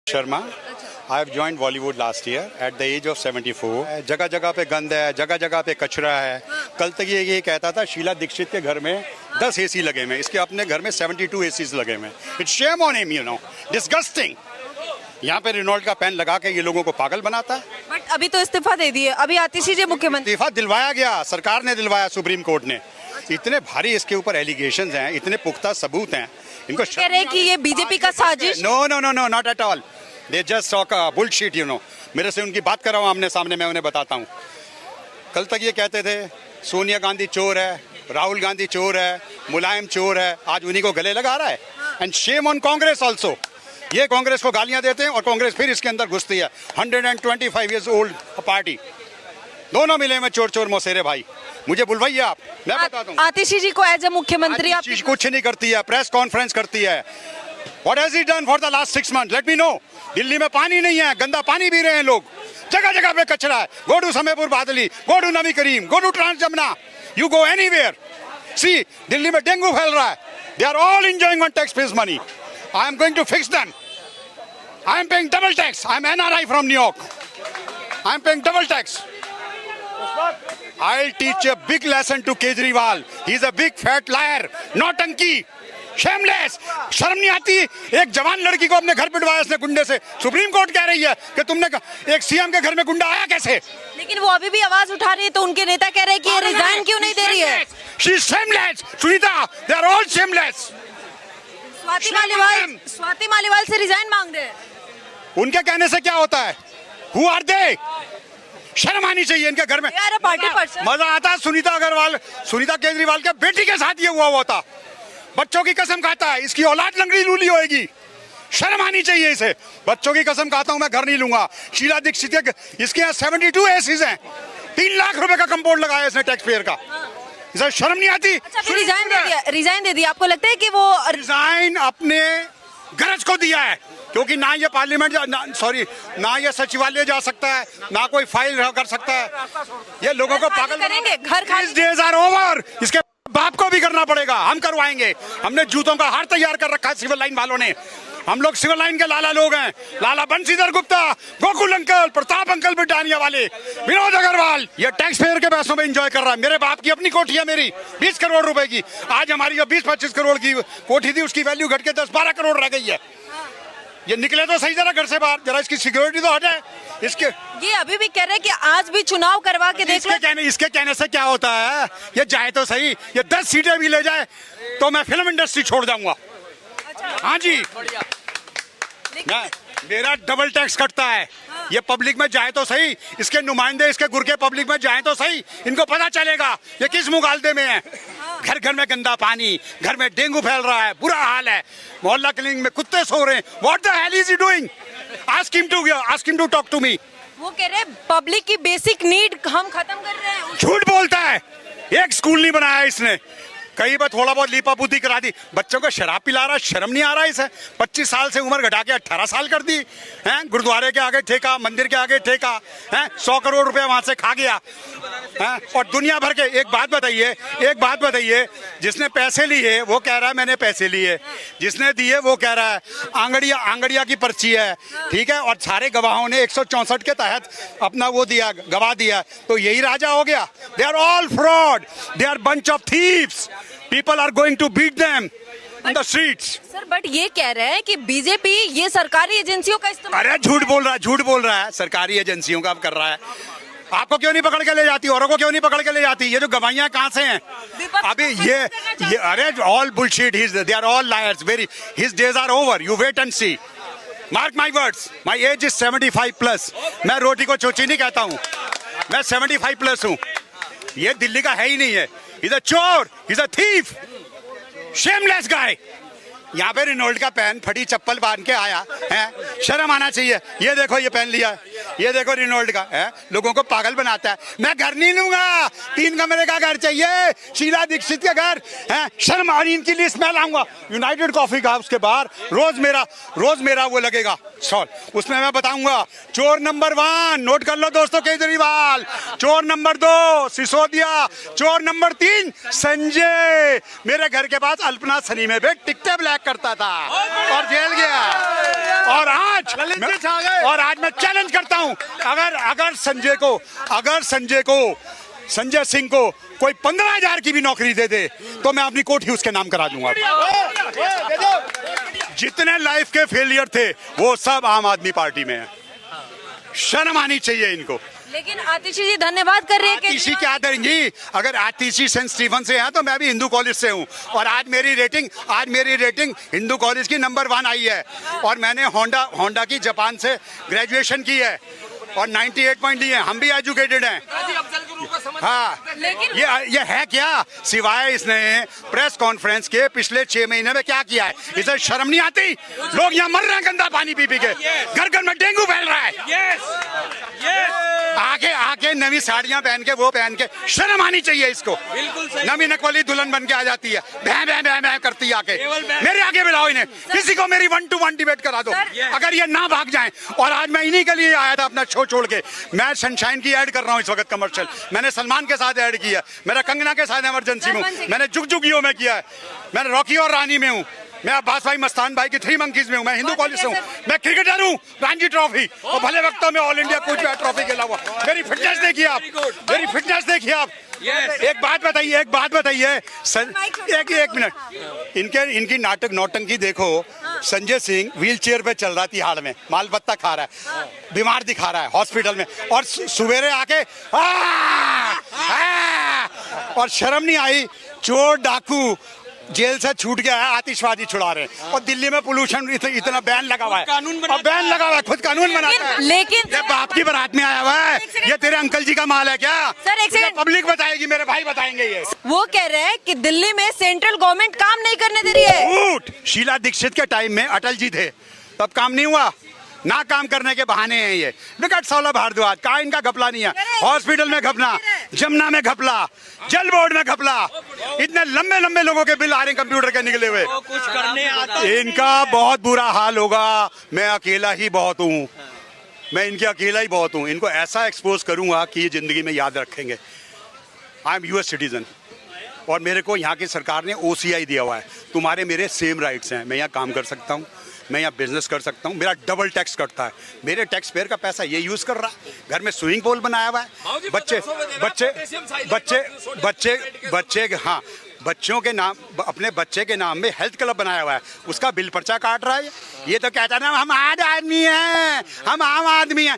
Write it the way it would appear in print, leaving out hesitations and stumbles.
Sharma, I have joined Bollywood last year at the age of 74. जगह जगह पे गंद है, जगह जगह पे कचरा है। कल तक ये कहता था शीला दीक्षित के घर में 10 एसी लगे हुए, इसके अपने घर में 72 एसीज लगे हुए। It's shame on him, you know, disgusting. यहाँ पे रेनॉल्ट का पेन लगा के ये लोगों को पागल बनाता है। बट अभी तो इस्तीफा दे दिए, अभी आतिशी जी मुख्यमंत्री। इस्तीफा दिलवाया गया, सरकार ने दिलवाया, सुप्रीम कोर्ट ने। इतने भारी इसके ऊपर एलिगेशंस हैं, इतने पुख्ता सबूत हैं, इनको कह रहे हैं कि ये बीजेपी का साजिश। No no no no, not at all. They just talk bullshit, you know. मेरे से उनकी बात कराओ आमने सामने, मैं उन्हें बताता हूँ। कल तक ये कहते थे सोनिया गांधी चोर है, राहुल गांधी चोर है, मुलायम चोर है, आज उन्हीं को गले लगा रहा है। And shame on Congress also. ये कांग्रेस को गालियां देते हैं और कांग्रेस फिर इसके अंदर घुसती है। 125 years old पार्टी, दोनों मिले में चोर चोर मौसेरे भाई। मुझे बुलवाइए आप, मैं बता दूं। आतिशी जी को एज ए मुख्यमंत्री आप कुछ नहीं करती है, प्रेस कॉन्फ्रेंस करती है। What has he done for the last 6 months? Let me know. Delhi में पानी नहीं है, गंदा पानी पी रहे हैं लोग, जगह जगह पे कचरा है। Go to Samepur Badli, go to Navi Karim, go to trans Jamuna, you go anywhere. See, Delhi में डेंगू फैल रहा है। They are all enjoying on taxpayers' money. I am going to fix them. I am paying double tax. I am NRI from New York. I am paying double tax. I'll teach a big lesson to Kejriwal. He is a big fat liar, नौटंकी, shameless. शर्म नहीं आती? एक जवान लड़की को अपने घर पिटवाया इसने गुंडे से। सुप्रीम कोर्ट कह रही है कि तुमने एक सीएम के घर में गुंडा आया कैसे? लेकिन वो अभी भी आवाज उठा रही है, तो उनके नेता कह रहे हैं कि ये रिजाइन क्यों नहीं दे रही है? She is shameless. Sunita, they are all shameless. Swati Maliwal से रिजाइन मांग रहे हैं। उनके कहने से क्या होता है? Who are they? शर्म आनी चाहिए इनके घर में। Party person. मजा आता है सुनीता केजरीवाल के बेटी के साथ ये हुआ था। बच्चों की कसम खाता है, इसकी औलाद लंगड़ी लूली होएगी। शर्म आनी चाहिए इसे। बच्चों की कसम खाता हूं, मैं घर नहीं लूंगा। शीला दीक्षित इसके यहाँ 72 एसीज हैं, 3 लाख रुपए का कंपाउंड लगाया इसने टैक्स पेयर का। इसे शर्म नहीं आती? रिजाइन दे दिया। आपको लगता है कि वो रिजाइन अपने गरज को दिया है, क्योंकि ना ये पार्लियामेंट ना ये सचिवालय जा सकता है, ना कोई फाइल कर सकता है। ये लोगों को पागल करेंगे। घर डेज आर ओवर। इसके बाप को भी करना पड़ेगा, हम करवाएंगे। हमने जूतों का हार तैयार कर रखा है सिविल लाइन वालों ने। हम लोग सिविल लाइन के लाला लोग हैं। लाला बंशीधर गुप्ता, गोकुल अंकल, प्रताप अंकल बिटानिया वाले, विनोद अग्रवाल, ये टैक्स पेयर के पैसों में एंजॉय कर रहा है। मेरे बाप की अपनी कोठी है, मेरी 20 करोड़ रुपए की। आज हमारी जो 20-25 करोड़ की कोठी थी, उसकी वैल्यू घट के 10-12 करोड़ रह गई है। ये निकले तो सही जरा घर से बाहर, जरा इसकी सिक्योरिटी तो हटे। इसके ये अभी भी कह रहे हैं कि आज भी चुनाव करवा के देख लो। इसके कहने से क्या होता है? ये जाए तो सही, ये 10 सीटें भी ले जाए तो मैं फिल्म इंडस्ट्री छोड़ जाऊंगा। हाँ जी, मेरा डबल टैक्स कटता है। ये पब्लिक में जाए तो सही, इसके नुमाइंदे इसके गुर के पब्लिक में जाए तो सही, इनको पता चलेगा ये किस मुगालदे में है। घर घर में गंदा पानी, घर में डेंगू फैल रहा है, बुरा हाल है। मोहल्ला क्लिनिक में कुत्ते सो रहे हैं। What the hell is he doing? Ask him to talk to me. वो कह रहे हैं पब्लिक की बेसिक नीड हम खत्म कर रहे हैं। झूठ बोलता है। एक स्कूल नहीं बनाया इसने, कहीं पर थोड़ा बहुत लीपापूती करा दी। बच्चों को शराब पिला रहा, शर्म नहीं आ रहा इसे? 25 साल से उम्र घटा के 18 साल कर दी हैं। गुरुद्वारे के आगे ठेका, मंदिर के आगे ठेका हैं। 100 करोड़ रुपए वहां से खा गया हैं। और दुनिया भर के एक बात बताइए, जिसने पैसे लिए वो कह रहा है मैंने पैसे लिए, जिसने दिए वो कह रहा है आंगड़िया की पर्ची है, ठीक है। और सारे गवाहों ने 164 के तहत अपना वो दिया, गवाह दिया, तो यही राजा हो गया। They are all fraud, they are bunch of thieves. People are going to beat them in the streets. Sir, but ये कह रहे हैं कि बीजेपी ये सरकारी एजेंसियों का इस्तेमाल। अरे झूठ बोल रहा है। सरकारी एजेंसियों का कर रहा है। आपको क्यों नहीं पकड़ के ले जाती? औरों को क्यों नहीं पकड़ के ले जाती? ये जो गवाहियां कहाँ से हैं? अभी ये अरे all bullshit. They are all liars. His days are over. You wait and see. Mark my words. My age is 75+. मैं रोटी को चोची नहीं कहता हूँ, मैं 75+ हूँ। ये दिल्ली का है ही नहीं है। He's a चोर, he's a thief, shameless guy. यहाँ पे रेनॉल्ट का पेन फटी चप्पल बांध के आया है। शर्म आना चाहिए। ये देखो ये पहन लिया, ये देखो रिनोल्ड का है, लोगों को पागल बनाता है। मैं घर नहीं लूंगा, 3 कमरे का घर चाहिए, शीला दीक्षित के घर है। शर्म आ रही इनकी लिस्ट मैं लाऊंगा यूनाइटेड कॉफी का, उसके बाहर रोज मेरा वो लगेगा स्टॉल, उसमें मैं बताऊंगा चोर नंबर 1 नोट कर लो दोस्तों केजरीवाल, चोर नंबर 2 सिसोदिया, चोर नंबर 3 संजय। मेरे घर के पास अल्पना सनी में भी टिकटें ब्लैक करता था और जेल गया। और आज मैं चैलेंज करता हूं, अगर संजय सिंह को कोई 15,000 की भी नौकरी दे दे तो मैं अपनी कोठी उसके नाम करा दूंगा। जितने लाइफ के फेलियर थे वो सब आम आदमी पार्टी में है। शर्म आनी चाहिए इनको। लेकिन आतिशी जी धन्यवाद कर रही है आतिशी क्या देंगी? अगर आतिशी सेंट स्टीफन से है तो मैं भी हिंदू कॉलेज से हूँ, और आज मेरी रेटिंग हिंदू कॉलेज की नंबर 1 आई है। और मैंने होंडा की जापान से ग्रेजुएशन की है और 98 पॉइंट लिए। हम भी एजुकेटेड हैं। हाँ, ये है क्या? सिवाय इसने प्रेस कॉन्फ्रेंस के पिछले 6 महीने में क्या किया है? इसे शर्म नहीं आती? लोग यहाँ मर रहे हैं गंदा पानी पी के, घर घर में डेंगू फैल रहा है। आके नवी साड़ियां पहन के वो पहन के शर्म आनी चाहिए इसको। नवी नकली दुल्हन बन के आ जाती है, भैं भैं भैं भैं करती है आके। मेरे आगे बुलाओ इन्हें, किसी को मेरी 1 to 1 डिबेट करा दो अगर ये ना भाग जाएं। और आज मैं इन्हीं के लिए आया था अपना शो छोड़ के। मैं सनशाइन की ऐड कर रहा हूँ इस वक्त कमर्शियल, मैंने सलमान के साथ ऐड किया, मेरा कंगना के साथ इमरजेंसी में, मैंने जुग जुगियों में किया है, मैंने रॉकी और रानी में हूँ, मैं अब्बास भाई मस्तान भाई की 3 मंकीज में हूँ, मैं हिंदू कॉलेज से हूँ, मैं क्रिकेटर हूँ, रणजी ट्रॉफी और भले वक्तों में ऑल इंडिया कोच ट्रॉफी के अलावा। मेरी फिटनेस देखिए आप, एक बात बताइए एक मिनट, इनकी नाटक नौटंकी देखो। संजय सिंह व्हील चेयर पे चल रहा तिहाड़ में, माल पत्ता खा रहा है, बीमार दिखा रहा है हॉस्पिटल में, और सवेरे आके और शर्म नहीं आई? चोर डाकू जेल से छूट गया है, आतिशबाजी छुड़ा रहे हैं। और दिल्ली में पोल्यूशन इतना बैन लगा हुआ है, खुद कानून बनाता है। लेकिन ये बाप की बारात में आया हुआ है, ये तेरे अंकल जी का माल है क्या? सर एक सेकंड, पब्लिक बताएगी, मेरे भाई बताएंगे। ये वो कह रहे हैं कि दिल्ली में सेंट्रल गवर्नमेंट काम नहीं करने दे रही है। शीला दीक्षित के टाइम में अटल जी थे, तब काम नहीं हुआ ना, काम करने के बहाने हैं ये। विकट सौलभ भारद्वाज कहाँ इनका घपला नहीं है? हॉस्पिटल में घपला, जमुना में घपला, जल बोर्ड में घपला, इतने लंबे लोगों के बिल आ रहे हैं कंप्यूटर के निकले हुए। कुछ करने आता इनका बहुत बुरा हाल होगा। मैं अकेला ही बहुत हूँ, इनको ऐसा एक्सपोज करूंगा कि ये जिंदगी में याद रखेंगे। आई एम US सिटीजन और मेरे को यहाँ की सरकार ने OCI दिया हुआ है, तुम्हारे मेरे सेम राइट्स हैं। मैं यहाँ काम कर सकता हूँ, मैं यहाँ बिजनेस कर सकता हूँ, मेरा डबल टैक्स कटता है, मेरे टैक्स पेयर का पैसा ये यूज कर रहा है। घर में स्विमिंग पूल बनाया हुआ है, बच्चों के नाम, अपने बच्चे के नाम में हेल्थ क्लब बनाया हुआ है, उसका बिल पर्चा काट रहा है। ये तो कहता है ना हम आम आदमी हैं,